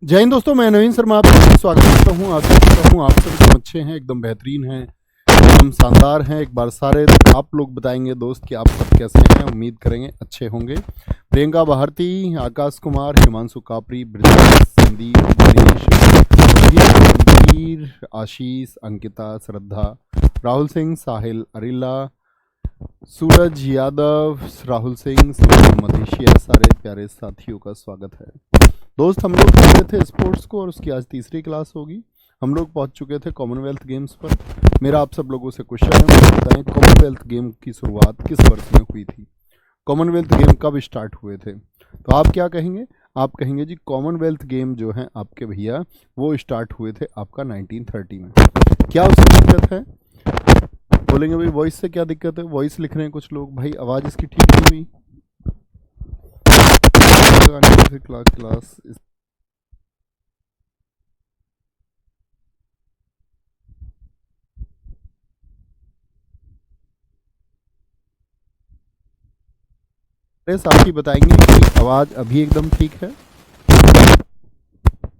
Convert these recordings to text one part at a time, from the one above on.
जय हिंद दोस्तों, मैं नवीन शर्मा आपका स्वागत करता हूँ। आशा करता हूँ आप सब एकदम अच्छे हैं, एकदम बेहतरीन हैं, एकदम शानदार हैं। एक बार सारे आप लोग बताएंगे दोस्त कि आप सब कैसे हैं। उम्मीद करेंगे अच्छे होंगे। प्रियंका भारती, आकाश कुमार, हिमांशु कापरी, ब्रजेश, संदीप, मनीष, रणबीर, आशीष, अंकिता, श्रद्धा, राहुल सिंह, साहिल अरिल्ला, सूरज यादव, राहुल सिंह, सुनील मदेशिया, सारे प्यारे साथियों का स्वागत है। दोस्त, हम लोग पढ़ रहे थे स्पोर्ट्स को और उसकी आज तीसरी क्लास होगी। हम लोग पहुंच चुके थे कॉमनवेल्थ गेम्स पर। मेरा आप सब लोगों से क्वेश्चन है, मुझे बताएं कॉमनवेल्थ गेम की शुरुआत किस वर्ष में हुई थी। कॉमनवेल्थ गेम कब स्टार्ट हुए थे? तो आप क्या कहेंगे? आप कहेंगे जी कॉमनवेल्थ गेम जो है आपके भैया वो स्टार्ट हुए थे आपका 1930 में। क्या उसकी दिक्कत है? बोलेंगे भाई वॉइस से क्या दिक्कत है? वॉइस लिख रहे हैं कुछ लोग, भाई आवाज़ इसकी ठीक नहीं हुई। क्लास मेरे साथी बताएंगे कि आवाज़ अभी एकदम ठीक है।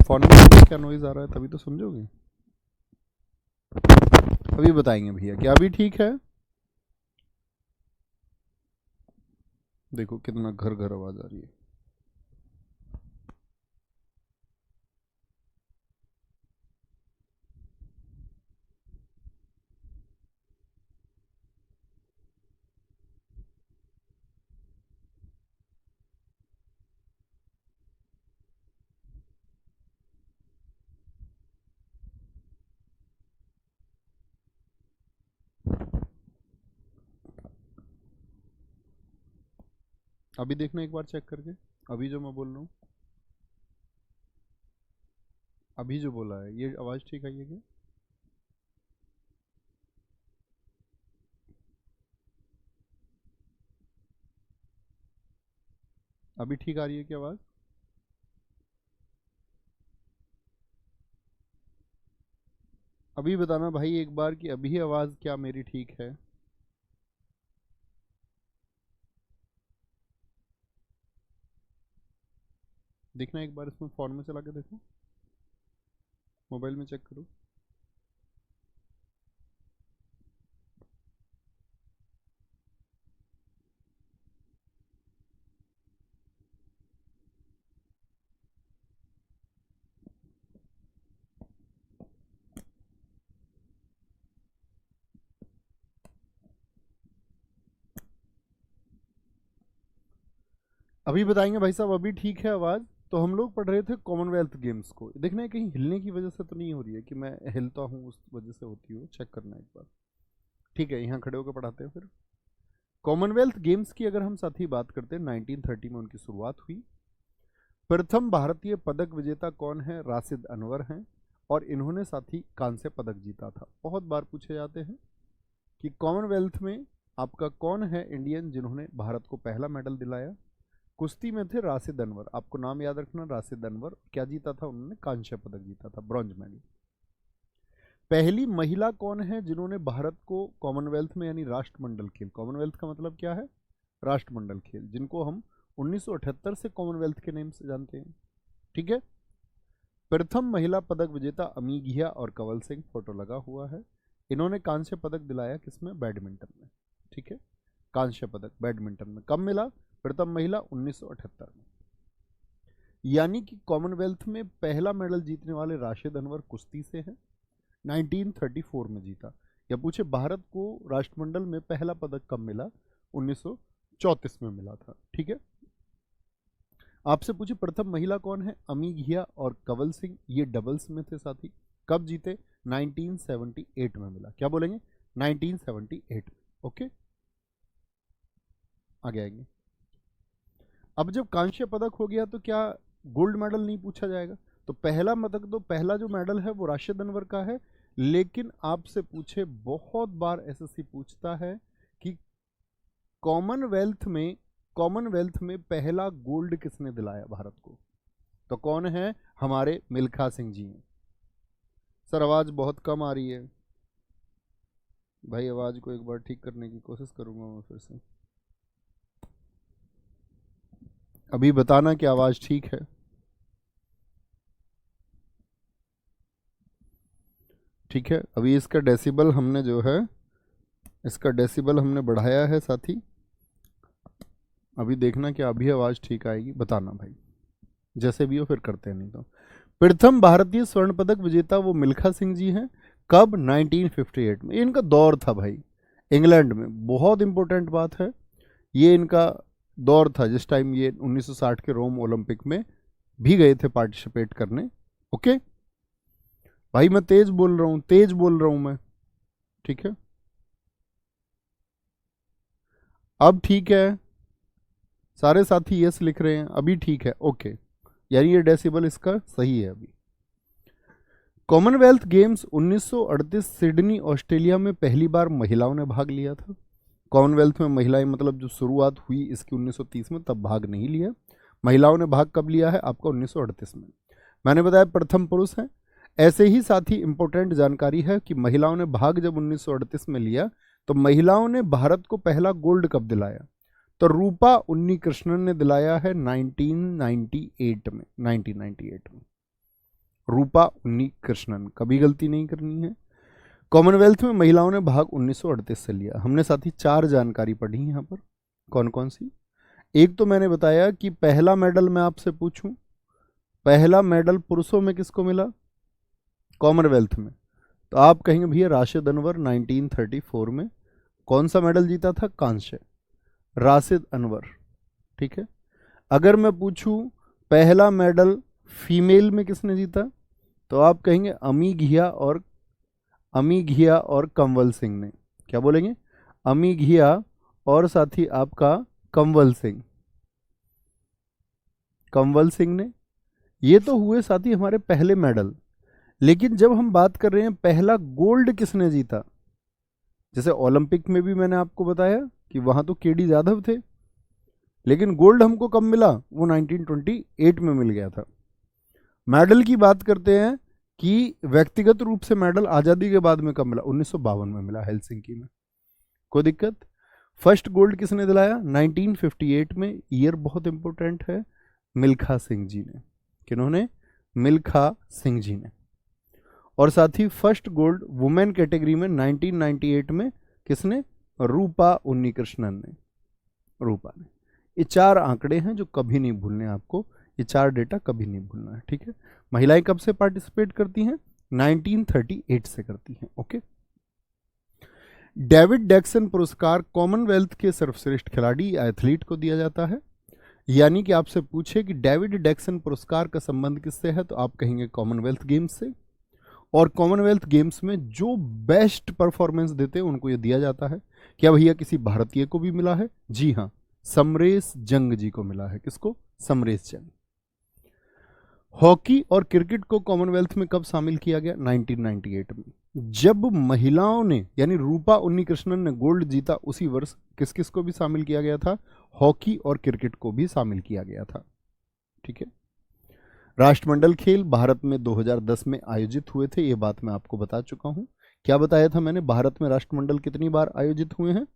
फोन में क्या नॉइज आ रहा है तभी तो समझोगे। अभी बताएंगे भैया क्या अभी ठीक है? देखो कितना घर घर आवाज़ आ रही है। अभी देखना एक बार चेक करके। अभी जो मैं बोल रहा हूँ, अभी जो बोला है ये आवाज़ ठीक आई है क्या? अभी ठीक आ रही है क्या आवाज़? अभी बताना भाई एक बार कि अभी आवाज़ क्या मेरी ठीक है? देखना एक बार, इसमें फ़ोन में चला के देखो, मोबाइल में चेक करो। अभी बताएंगे भाई साहब अभी ठीक है आवाज़? तो हम लोग पढ़ रहे थे कॉमनवेल्थ गेम्स को। देखना है कहीं हिलने की वजह से तो नहीं हो रही है कि मैं हिलता हूँ उस वजह से होती हो, चेक करना एक बार। ठीक है, यहाँ खड़े होकर पढ़ाते हैं फिर। कॉमनवेल्थ गेम्स की अगर हम साथी बात करते हैं, 1930 में उनकी शुरुआत हुई। प्रथम भारतीय पदक विजेता कौन है? राशिद अनवर हैं और इन्होंने साथी कांस्य पदक जीता था। बहुत बार पूछे जाते हैं कि कॉमनवेल्थ में आपका कौन है इंडियन जिन्होंने भारत को पहला मेडल दिलाया। कुश्ती में थे राशिद अनवर, आपको नाम याद रखना। राशिद अनवर क्या जीता था उन्होंने? कांस्य पदक जीता था, ब्रॉन्ज मेडल। पहली महिला कौन है जिन्होंने भारत को कॉमनवेल्थ में यानी राष्ट्रमंडल खेल, कॉमनवेल्थ का मतलब क्या है? राष्ट्रमंडल खेल, जिनको हम 1978 से कॉमनवेल्थ के नेम से जानते हैं। ठीक है। प्रथम महिला पदक विजेता अमी घिया और कंवल सिंह, फोटो लगा हुआ है। इन्होंने कांस्य पदक दिलाया किसमें? बैडमिंटन में। ठीक है, कांस्य पदक बैडमिंटन में कब मिला? प्रथम महिला 1978 में। यानी कि कॉमनवेल्थ में पहला मेडल जीतने वाले राशिद अनवर कुश्ती से हैं, 1934 में जीता। या पूछे भारत को राष्ट्रमंडल में पहला पदक कब मिला? 1934 में मिला था। ठीक है। आपसे पूछे प्रथम महिला कौन है? अमी घिया और कंवल सिंह, ये डबल्स में थे साथी। कब जीते? 1978 में मिला। क्या बोलेंगे? 1978 में। ओके, आगे आएंगे। अब जब कांस्य पदक हो गया तो क्या गोल्ड मेडल नहीं पूछा जाएगा? तो पहला पदक, तो पहला जो मेडल है वो राशिद अनवर का है। लेकिन आपसे पूछे, बहुत बार एसएससी पूछता है कि कॉमनवेल्थ में पहला गोल्ड किसने दिलाया भारत को? तो कौन है? हमारे मिल्खा सिंह जी हैं। सर आवाज बहुत कम आ रही है भाई, आवाज को एक बार ठीक करने की कोशिश करूंगा मैं फिर से। अभी बताना कि आवाज ठीक है। ठीक है, अभी इसका डेसिबल हमने जो है, इसका डेसिबल हमने बढ़ाया है साथी। अभी देखना कि अभी आवाज़ ठीक आएगी, बताना भाई, जैसे भी हो फिर करते हैं, नहीं तो। प्रथम भारतीय स्वर्ण पदक विजेता वो मिल्खा सिंह जी हैं। कब? 1958 में। इनका दौर था भाई इंग्लैंड में, बहुत इंपॉर्टेंट बात है। ये इनका दौर था जिस टाइम ये 1960 के रोम ओलंपिक में भी गए थे पार्टिसिपेट करने। ओके भाई, मैं तेज बोल रहा हूं, तेज बोल रहा हूं मैं, ठीक है। अब ठीक है, सारे साथी यस लिख रहे हैं, अभी ठीक है, ओके, यानी ये डेसिबल इसका सही है अभी। कॉमनवेल्थ गेम्स 1938 सिडनी ऑस्ट्रेलिया में पहली बार महिलाओं ने भाग लिया था। कॉमनवेल्थ में महिलाएं, मतलब जो शुरुआत हुई इसकी 1930 में, तब भाग नहीं लिया। महिलाओं ने भाग कब लिया है आपका? 1938 में। मैंने बताया प्रथम पुरुष हैं। ऐसे ही साथ ही इंपॉर्टेंट जानकारी है कि महिलाओं ने भाग जब 1938 में लिया तो महिलाओं ने भारत को पहला गोल्ड कप दिलाया, तो रूपा उन्नीकृष्णन ने दिलाया है 1998 में। 1998 में रूपा उन्नीकृष्णन, कभी गलती नहीं करनी है। कॉमनवेल्थ में महिलाओं ने भाग 1938 से लिया। हमने साथ ही 4 जानकारी पढ़ी यहाँ पर, कौन कौन सी? एक तो मैंने बताया कि पहला मेडल मैं आपसे पूछूं, पहला मेडल पुरुषों में किसको मिला कॉमनवेल्थ में? तो आप कहेंगे भैया राशिद अनवर 1934 में। कौन सा मेडल जीता था? कांस्य, राशिद अनवर, ठीक है। अगर मैं पूछूं पहला मेडल फीमेल में किसने जीता, तो आप कहेंगे अमी घिया और कंवल सिंह ने। क्या बोलेंगे? अमी घिया और साथी आपका कंवल सिंह ने। ये तो हुए साथी हमारे पहले मेडल, लेकिन जब हम बात कर रहे हैं पहला गोल्ड किसने जीता, जैसे ओलंपिक में भी मैंने आपको बताया कि वहां तो केडी जाधव थे, लेकिन गोल्ड हमको कब मिला? वो 1928 में मिल गया था। मेडल की बात करते हैं कि व्यक्तिगत रूप से मेडल आजादी के बाद में कब मिला? 1952 में मिला, हेलसिंकी में। कोई दिक्कत? फर्स्ट गोल्ड किसने दिलाया? 1958 में। ईयर बहुत इंपॉर्टेंट है, मिल्खा सिंह जी ने। किन्होंने? मिल्खा सिंह जी ने। और साथ ही फर्स्ट गोल्ड वुमेन कैटेगरी में 1998 में किसने? रूपा उन्नीकृष्णन ने, रूपा ने। ये 4 आंकड़े हैं जो कभी नहीं भूलने आपको, ये 4 डेटा कभी नहीं भूलना है, ठीक है। महिलाएं कब से पार्टिसिपेट करती हैं? 1938 से करती हैं, ओके। डेविड डेक्सन पुरस्कार कॉमनवेल्थ के सर्वश्रेष्ठ खिलाड़ी या एथलीट को दिया जाता है। यानी कि आपसे पूछे कि डेविड डेक्सन पुरस्कार का संबंध किससे है, तो आप कहेंगे कॉमनवेल्थ गेम्स से। और कॉमनवेल्थ गेम्स में जो बेस्ट परफॉर्मेंस देते हैं उनको ये दिया जाता है। क्या भैया किसी भारतीय को भी मिला है? जी हाँ, समरेश जंग जी को मिला है। किसको? समरेश जंग। हॉकी और क्रिकेट को कॉमनवेल्थ में कब शामिल किया गया? 1998 में। जब महिलाओं ने यानी रूपा उन्नीकृष्णन ने गोल्ड जीता उसी वर्ष किस किस को भी शामिल किया गया था? हॉकी और क्रिकेट को भी शामिल किया गया था, ठीक है। राष्ट्रमंडल खेल भारत में 2010 में आयोजित हुए थे, ये बात मैं आपको बता चुका हूं। क्या बताया था मैंने? भारत में राष्ट्रमंडल कितनी बार आयोजित हुए हैं?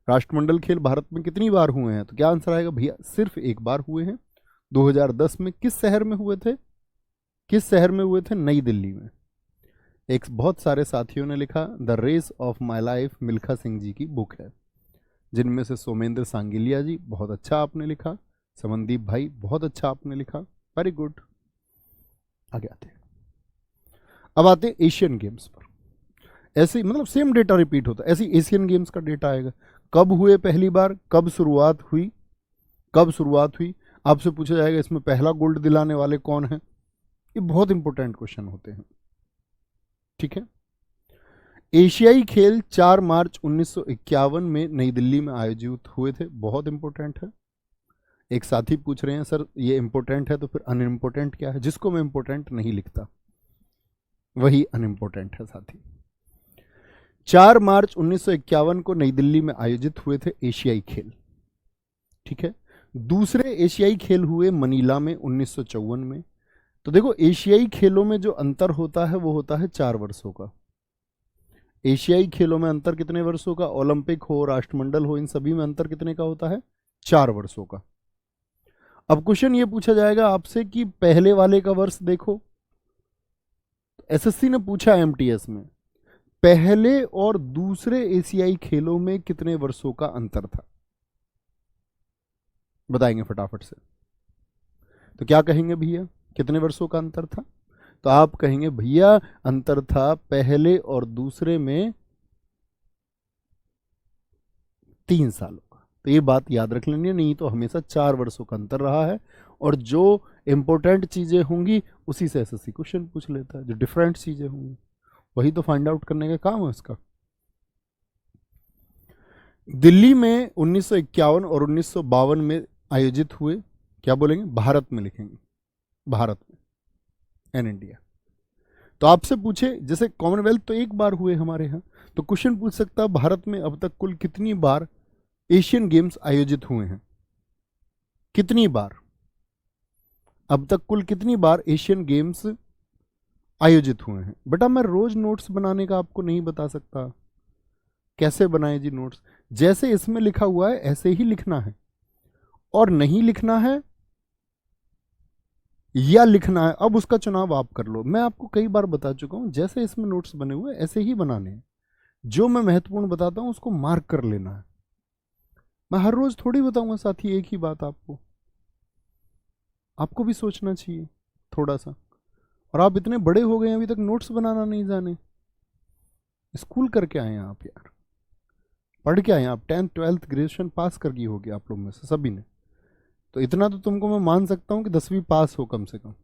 राष्ट्रमंडल खेल भारत में कितनी बार हुए हैं? तो क्या आंसर आएगा भैया? सिर्फ एक बार हुए हैं। 2010 में। किस शहर में हुए थे? किस शहर में हुए थे? नई दिल्ली में। एक बहुत सारे साथियों ने लिखा the race of my life Milkha Singh ji की बुक है, जिनमें से सोमेंद्र सांगिलिया जी, बहुत अच्छा आपने लिखा। समनदीप भाई, बहुत अच्छा आपने लिखा, वेरी गुड। आगे आते हैं, अब आते हैं एशियन गेम्स पर। ऐसे मतलब सेम डेटा रिपीट होता है, ऐसे एशियन गेम्स का डेटा आएगा। कब हुए पहली बार, कब शुरुआत हुई, कब शुरुआत हुई। आपसे पूछा जाएगा इसमें पहला गोल्ड दिलाने वाले कौन हैं। ये बहुत इंपॉर्टेंट क्वेश्चन होते हैं, ठीक है। एशियाई खेल 4 मार्च 1951 में नई दिल्ली में आयोजित हुए थे, बहुत इंपॉर्टेंट है। एक साथी पूछ रहे हैं सर ये इंपॉर्टेंट है तो फिर अनइम्पोर्टेंट क्या है? जिसको मैं इंपॉर्टेंट नहीं लिखता वही अनइम्पोर्टेंट है साथी। 4 मार्च 1951 को नई दिल्ली में आयोजित हुए थे एशियाई खेल, ठीक है। दूसरे एशियाई खेल हुए मनीला में 1954 में। तो देखो एशियाई खेलों में जो अंतर होता है वो होता है 4 वर्षों का। एशियाई खेलों में अंतर कितने वर्षों का? ओलंपिक हो, राष्ट्रमंडल हो, इन सभी में अंतर कितने का होता है? 4 वर्षों का। अब क्वेश्चन ये पूछा जाएगा आपसे कि पहले वाले का वर्ष देखो, एसएससी ने पूछा एमटीएस में, पहले और दूसरे एशियाई खेलों में कितने वर्षों का अंतर था? बताएंगे फटाफट से। तो क्या कहेंगे भैया, कितने वर्षों का अंतर था? तो आप कहेंगे भैया अंतर था पहले और दूसरे में 3 सालों का। तो ये बात याद रख लेनी है, नहीं तो हमेशा 4 वर्षों का अंतर रहा है। और जो इंपॉर्टेंट चीजें होंगी उसी से एसएससी क्वेश्चन पूछ लेता है, जो डिफरेंट चीजें होंगी वही तो फाइंड आउट करने का काम है उसका। दिल्ली में 1951 और 1952 में आयोजित हुए, क्या बोलेंगे, भारत में लिखेंगे, भारत में, एन इंडिया। तो आपसे पूछे, जैसे कॉमनवेल्थ तो एक बार हुए हमारे यहाँ, तो क्वेश्चन पूछ सकता है भारत में अब तक कुल कितनी बार एशियन गेम्स आयोजित हुए हैं? कितनी बार, अब तक कुल कितनी बार एशियन गेम्स आयोजित हुए हैं? बेटा मैं रोज नोट्स बनाने का आपको नहीं बता सकता। कैसे बनाए जी नोट्स? जैसे इसमें लिखा हुआ है ऐसे ही लिखना है, और नहीं लिखना है या लिखना है, अब उसका चुनाव आप कर लो। मैं आपको कई बार बता चुका हूं, जैसे इसमें नोट्स बने हुए हैं ऐसे ही बनाने हैं। जो मैं महत्वपूर्ण बताता हूं उसको मार्क कर लेना है। मैं हर रोज थोड़ी बताऊंगा साथी एक ही बात आपको, आपको भी सोचना चाहिए थोड़ा सा। और आप इतने बड़े हो गए अभी तक नोट्स बनाना नहीं जाने। स्कूल करके आए हैं आप यार, पढ़ के आए हैं आप, 10th 12th ग्रेजुएशन पास कर गई होगी आप लोग में से सभी ने। तो इतना तो तुमको मैं मान सकता हूँ कि 10वीं पास हो कम से कम,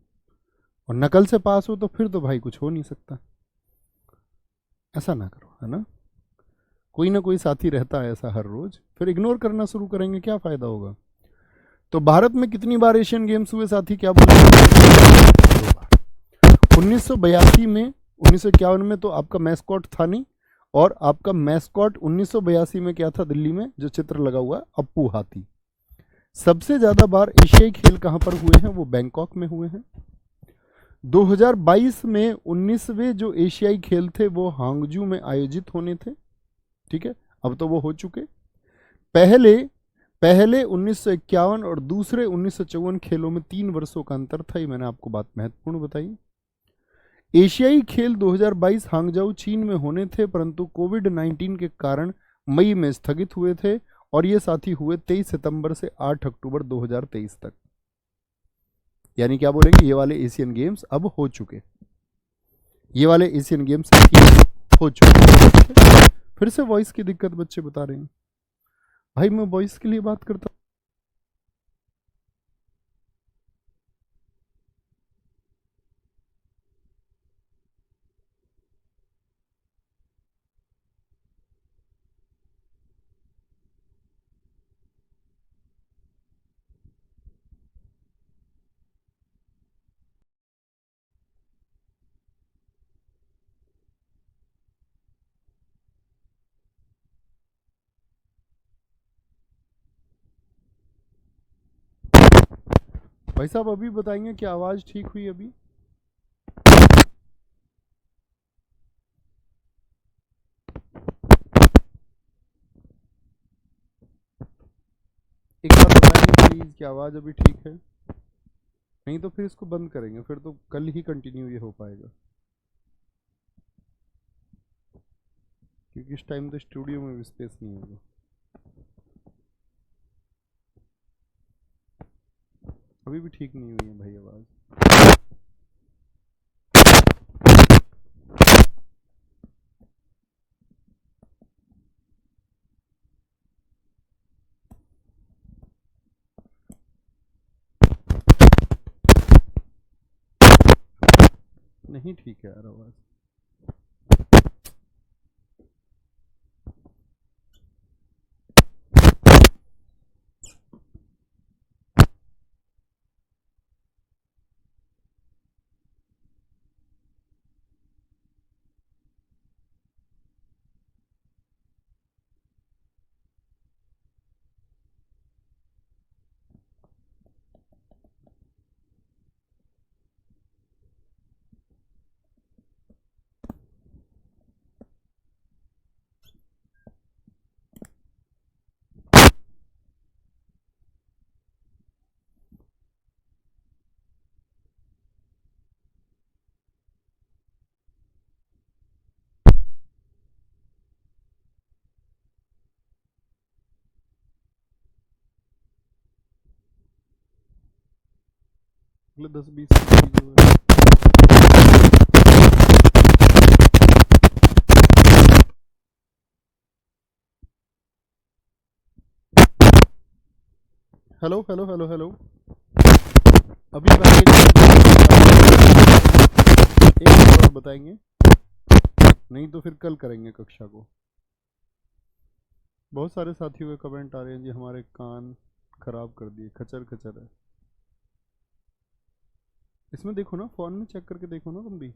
और नकल से पास हो तो फिर तो भाई कुछ हो नहीं सकता। ऐसा ना करो, है ना। कोई ना कोई साथी रहता है ऐसा हर रोज, फिर इग्नोर करना शुरू करेंगे क्या फायदा होगा। तो भारत में कितनी बार एशियन गेम्स हुए साथी, क्या बोलते हैं? 1982 में, 1951 में तो आपका मैस्कॉट था नहीं, और आपका मैस्कॉट 1982 में क्या था दिल्ली में जो चित्र लगा हुआ है, अप्पू हाथी। सबसे ज्यादा बार एशियाई खेल कहां पर हुए हैं? वो बैंकॉक में हुए हैं। 2022 में 19वें जो एशियाई खेल थे वो हांगजू में आयोजित होने थे, ठीक है, अब तो वो हो चुके। पहले पहले 1951 और दूसरे 1954 खेलों में 3 वर्षों का अंतर था, ये मैंने आपको बात महत्वपूर्ण बताई। एशियाई खेल 2022 हांगजाऊ चीन में होने थे, परंतु कोविड 19 के कारण मई में स्थगित हुए थे, और ये साथी हुए 23 सितंबर से 8 अक्टूबर 2023 तक। यानी क्या बोलेंगे, ये वाले एशियन गेम्स अब हो चुके, ये वाले एशियन गेम्स हो चुके। फिर से वॉइस की दिक्कत बच्चे बता रहे हैं। भाई मैं वॉइस के लिए बात करता हूं। भाई साहब अभी बताएंगे कि आवाज ठीक हुई अभी? एक बार बताएंगे प्लीज कि आवाज अभी ठीक है? नहीं तो फिर इसको बंद करेंगे, फिर तो कल ही कंटिन्यू ये हो पाएगा, क्योंकि इस टाइम तो स्टूडियो में भी स्पेस नहीं होगा। अभी भी ठीक नहीं हुई है भाई आवाज। नहीं ठीक है यार आवाज। अगले 10-20 मिनट जो है। Hello hello hello hello. अभी एक और बताएंगे, नहीं तो फिर कल करेंगे कक्षा को। बहुत सारे साथियों के कमेंट आ रहे हैं जी हमारे कान खराब कर दिए, खचर खचर है। इसमें देखो ना, फोन में चेक करके देखो ना तुम भी।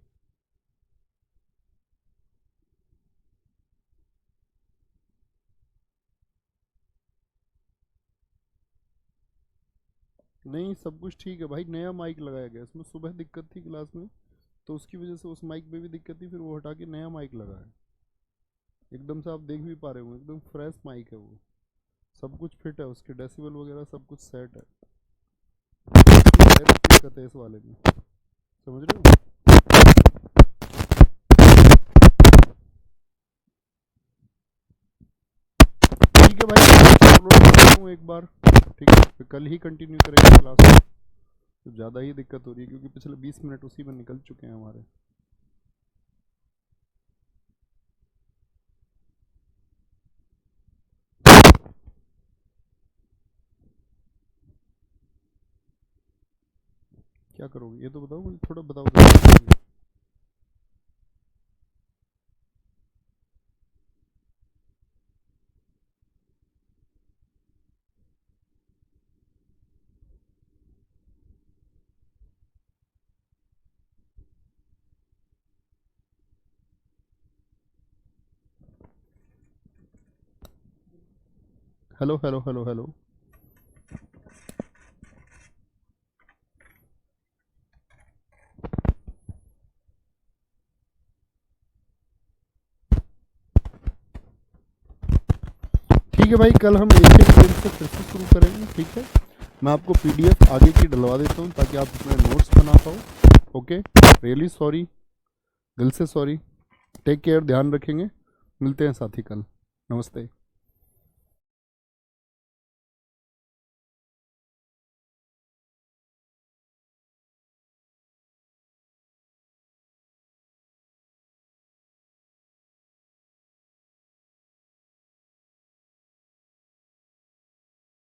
नहीं सब कुछ ठीक है भाई, नया माइक लगाया गया इसमें। सुबह दिक्कत थी क्लास में तो उसकी वजह से उस माइक पे भी दिक्कत थी, फिर वो हटा के नया माइक लगाया। एकदम से आप देख भी पा रहे हो, एकदम फ्रेश माइक है वो। सब कुछ फिट है, उसके डेसिबल वगैरह सब कुछ सेट है। दिक्कत है इस वाले में, समझ रहे हो। ठीक है भाई, अपलोड करता हूँ एक बार, ठीक है, फिर कल ही कंटिन्यू करेंगे क्लास में। तो ज़्यादा ही दिक्कत हो रही है क्योंकि पिछले 20 मिनट उसी में निकल चुके हैं हमारे। क्या करोगे ये तो बताओ मुझे, थोड़ा बताओ। Hello hello hello hello. ठीक है भाई, कल हम एशियन गेम से फिर से शुरू करेंगे, ठीक है। मैं आपको पीडीएफ आगे की डलवा देता हूँ ताकि आप अपने नोट्स बना पाओ। ओके, रियली सॉरी, दिल से सॉरी। टेक केयर, ध्यान रखेंगे। मिलते हैं साथी कल। नमस्ते।